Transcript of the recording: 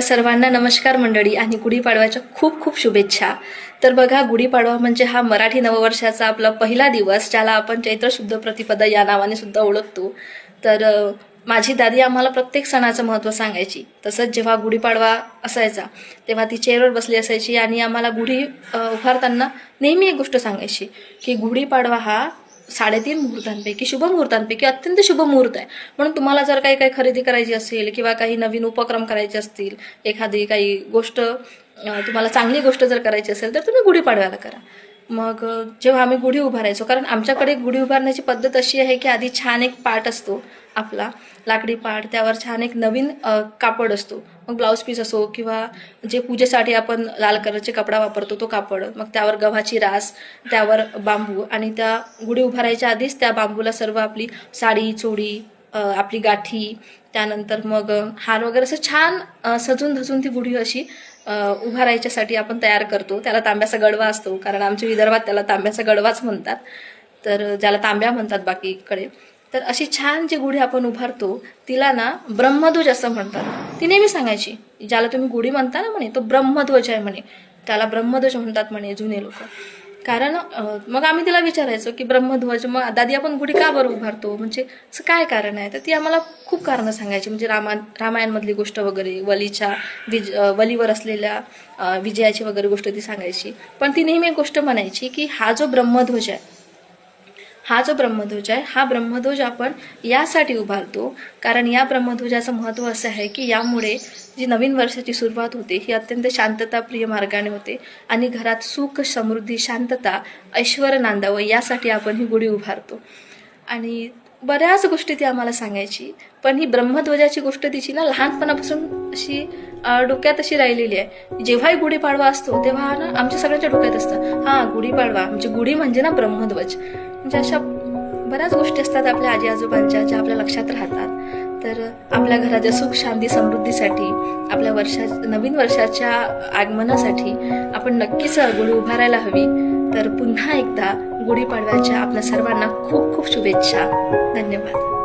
सर्वांना नमस्कार मंडळी आणि गुढीपाडव्याच्या खूप खूप शुभेच्छा. तर बघा, गुढीपाडवा म्हणजे हा मराठी नववर्षाचा आपला पहिला दिवस, ज्याला आपण चैत्र शुद्ध प्रतिपदा या नावाने सुद्धा ओळखतो. तर माझी दादी आम्हाला प्रत्येक सणाचं महत्त्व सांगायची. तसंच जेव्हा गुढीपाडवा असायचा तेव्हा ती चेअरवर बसली असायची आणि आम्हाला गुढी उभारताना नेहमी एक गोष्ट सांगायची की गुढीपाडवा हा 3.5 मुहूर्तांपैकी शुभ मुहूर्तांपैकी अत्यंत शुभ मुहूर्त आहे. म्हणून तुम्हाला जर काही काही खरेदी करायची असेल किंवा काही नवीन उपक्रम करायचे असतील, एखादी काही गोष्ट तुम्हाला चांगली गोष्ट जर करायची असेल तर तुम्ही गुढीपाडव्याला करा. मग जेव्हा आम्ही गुढी उभारायचो, कारण आमच्याकडे गुढी उभारण्याची पद्धत अशी आहे की आधी छान एक पाट असतो आपला, लाकडी पाट, त्यावर छान एक नवीन कापड असतो. मग ब्लाऊज पीस असो किंवा जे पूजेसाठी आपण लाल कलरचे कपडा वापरतो तो कापड, मग त्यावर गव्हाची रास, त्यावर बांबू, आणि त्या गुढी उभारायच्या आधीच त्या बांबूला सर्व आपली साडी, चोळी, आपली गाठी, त्यानंतर मग हार वगैरे असं छान सजून धजून ती गुढी अशी उभारायच्यासाठी आपण तयार करतो. त्याला तांब्याचा गडवा असतो, कारण आमच्या विदर्भात त्याला तांब्याचा गडवाच म्हणतात, तर ज्याला तांब्या म्हणतात बाकीकडे. तर अशी छान जी गुढी आपण उभारतो तिला ना ब्रह्मध्वज असं म्हणतात. ती नेहमी सांगायची, ज्याला तुम्ही गुढी म्हणता ना म्हणे तो ब्रह्मध्वज आहे म्हणे, त्याला ब्रह्मध्वज म्हणतात म्हणे जुने लोक. कारण मग आम्ही तिला विचारायचो की ब्रह्मध्वज, मग दादी आपण गुढी का बरं उभारतो, म्हणजे असं काय कारण आहे. तर ती आम्हाला खूप कारणं सांगायची, म्हणजे रामायणमधली गोष्ट वगैरे, वलीवर असलेल्या विजयाची वगैरे गोष्ट ती सांगायची. पण ती नेहमी एक गोष्ट म्हणायची की हा जो ब्रह्मध्वज आहे, हा ब्रह्मध्वज आपण यासाठी उभारतो कारण या ब्रह्मध्वजाचं महत्त्व असं आहे की यामुळे जी नवीन वर्षाची सुरुवात होते ही अत्यंत शांतताप्रिय मार्गाने होते आणि घरात सुख, समृद्धी, शांतता, ऐश्वर्य नांदावं यासाठी आपण ही गुढी उभारतो. आणि बऱ्याच गोष्टी ती आम्हाला सांगायची. पण ही ब्रह्मध्वजाची गोष्ट तिची ना लहानपणापासून अशी डोक्यात अशी राहिलेली आहे. जेव्हाही गुढीपाडवा असतो तेव्हा ना आमच्या सगळ्यांच्या डोक्यात असतं, हा गुढीपाडवा म्हणजे गुढी म्हणजे ना ब्रह्मध्वज. म्हणजे अशा बऱ्याच गोष्टी असतात आपल्या आजी आजोबांच्या, ज्या आपल्या लक्षात राहतात. तर आपल्या घराच्या सुख, शांती, समृद्धीसाठी, आपल्या नवीन वर्षाच्या आगमनासाठी आपण नक्कीच गुढी उभारायला हवी. तर पुन्हा एकदा गुढीपाडव्याच्या आपल्या सर्वांना खूप खूप शुभेच्छा. धन्यवाद.